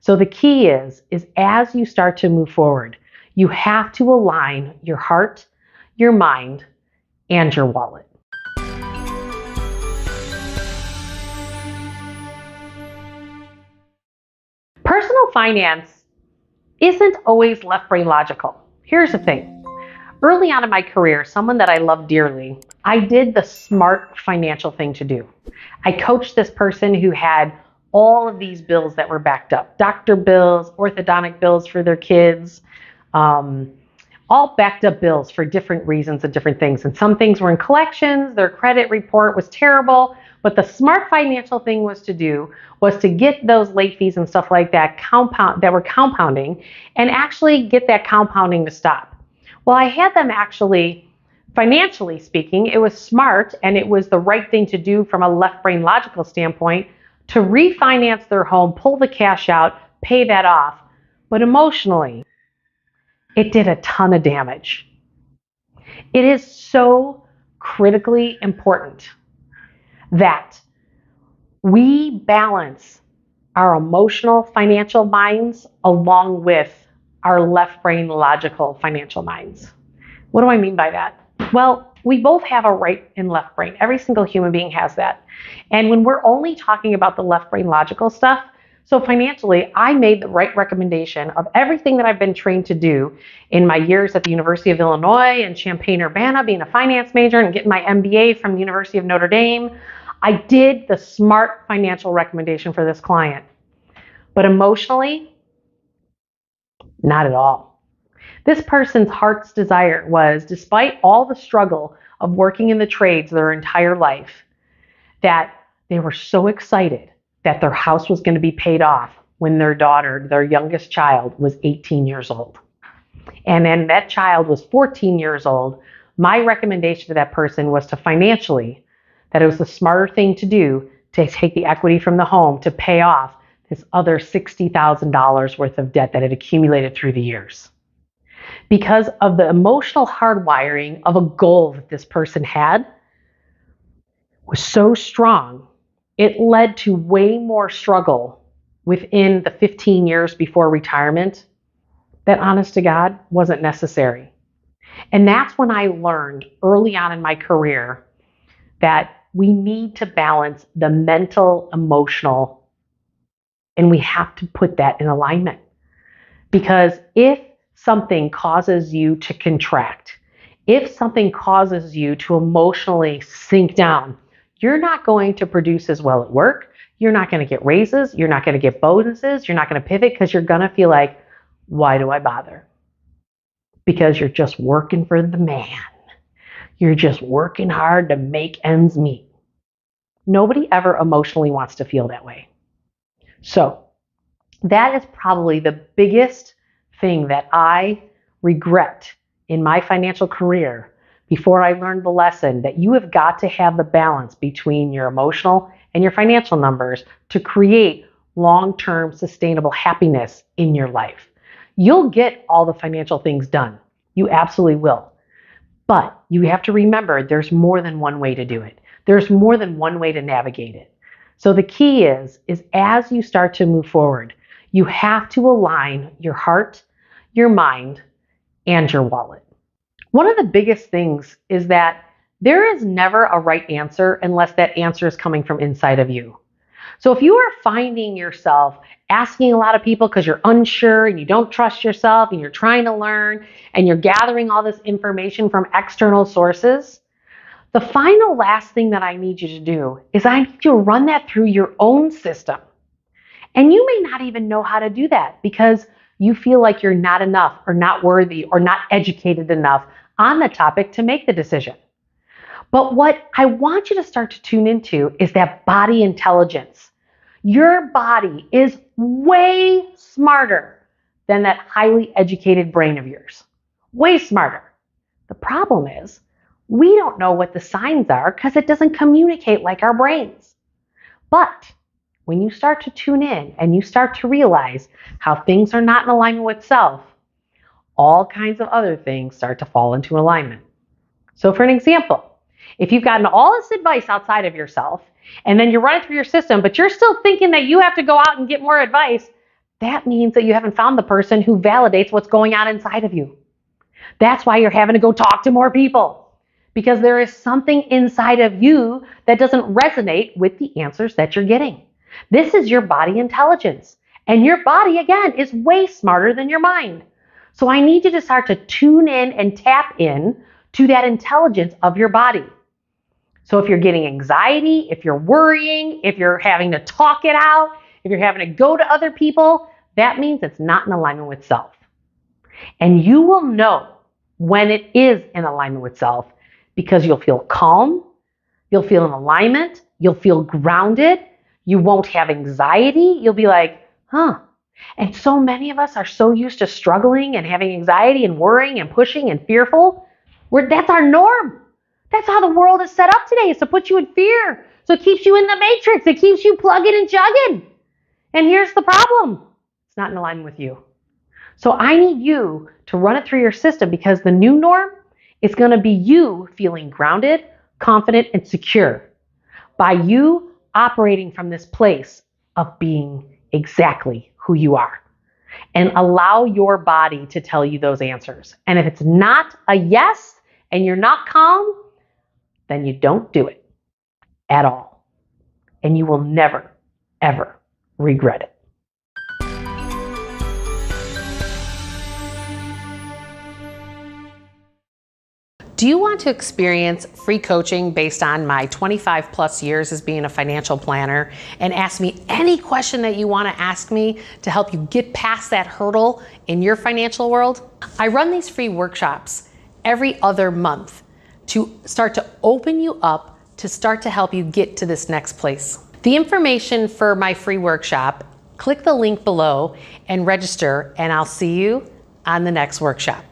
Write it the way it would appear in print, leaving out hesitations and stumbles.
So the key is as you start to move forward, you have to align your heart, your mind, and your wallet. Personal finance isn't always left brain logical. Here's the thing. Early on in my career, someone that I love dearly, I did the smart financial thing to do. I coached this person who had all of these bills that were backed up. Doctor bills, orthodontic bills for their kids, all backed up bills for different reasons and different things. And some things were in collections, their credit report was terrible. But the smart financial thing was to get those late fees and stuff like that that were compounding and actually get that compounding to stop. Well, I had them actually, financially speaking, it was smart and it was the right thing to do from a left brain logical standpoint to refinance their home, pull the cash out, pay that off. But emotionally, it did a ton of damage. It is so critically important that we balance our emotional financial minds along with our left brain logical financial minds. What do I mean by that? Well, we both have a right and left brain. Every single human being has that. And when we're only talking about the left brain logical stuff, so financially, I made the right recommendation of everything that I've been trained to do in my years at the University of Illinois and Champaign-Urbana, being a finance major and getting my MBA from the University of Notre Dame. I did the smart financial recommendation for this client. But emotionally, not at all. This person's heart's desire was, despite all the struggle of working in the trades their entire life, that they were so excited that their house was going to be paid off when their daughter, their youngest child, was 18 years old. And then that child was 14 years old. My recommendation to that person was to financially, that it was the smarter thing to do to take the equity from the home to pay off this other $60,000 worth of debt that had accumulated through the years. Because of the emotional hardwiring of a goal that this person had was so strong, it led to way more struggle within the 15 years before retirement that, honest to God, wasn't necessary. And that's when I learned early on in my career that we need to balance the mental, emotional, and we have to put that in alignment. Because if something causes you to contract, if something causes you to emotionally sink down, you're not going to produce as well at work. You're not going to get raises. You're not going to get bonuses. You're not going to pivot because you're going to feel like, why do I bother? Because you're just working for the man. You're just working hard to make ends meet. Nobody ever emotionally wants to feel that way. So that is probably the biggest thing that I regret in my financial career before I learned the lesson that you have got to have the balance between your emotional and your financial numbers to create long-term sustainable happiness in your life. You'll get all the financial things done. You absolutely will. But you have to remember there's more than one way to do it. There's more than one way to navigate it. So the key is as you start to move forward, you have to align your heart, your mind, and your wallet. One of the biggest things is that there is never a right answer unless that answer is coming from inside of you. So if you are finding yourself asking a lot of people because you're unsure and you don't trust yourself and you're trying to learn and you're gathering all this information from external sources, the final last thing that I need you to do is I need you to run that through your own system. And you may not even know how to do that because you feel like you're not enough or not worthy or not educated enough on the topic to make the decision. But what I want you to start to tune into is that body intelligence. Your body is way smarter than that highly educated brain of yours. Way smarter. The problem is we don't know what the signs are because it doesn't communicate like our brains. But when you start to tune in and you start to realize how things are not in alignment with self, all kinds of other things start to fall into alignment. So for an example, if you've gotten all this advice outside of yourself and then you're running through your system, but you're still thinking that you have to go out and get more advice, that means that you haven't found the person who validates what's going on inside of you. That's why you're having to go talk to more people, because there is something inside of you that doesn't resonate with the answers that you're getting. This is your body intelligence. And your body, again, is way smarter than your mind. So I need you to start to tune in and tap in to that intelligence of your body. So if you're getting anxiety, if you're worrying, if you're having to talk it out, if you're having to go to other people, that means it's not in alignment with self. And you will know when it is in alignment with self because you'll feel calm, you'll feel in alignment, you'll feel grounded, you won't have anxiety, you'll be like, And so many of us are so used to struggling and having anxiety and worrying and pushing and fearful. That's our norm. That's how the world is set up today, is to put you in fear. So it keeps you in the matrix. It keeps you plugging and chugging. And here's the problem. It's not in alignment with you. So I need you to run it through your system because the new norm is going to be you feeling grounded, confident, and secure by you operating from this place of being exactly who you are. And allow your body to tell you those answers. And if it's not a yes and you're not calm, then you don't do it at all. And you will never, ever regret it. Do you want to experience free coaching based on my 25 plus years as being a financial planner and ask me any question that you want to ask me to help you get past that hurdle in your financial world? I run these free workshops every other month to start to open you up, to start to help you get to this next place. The information for my free workshop, click the link below and register, and I'll see you on the next workshop.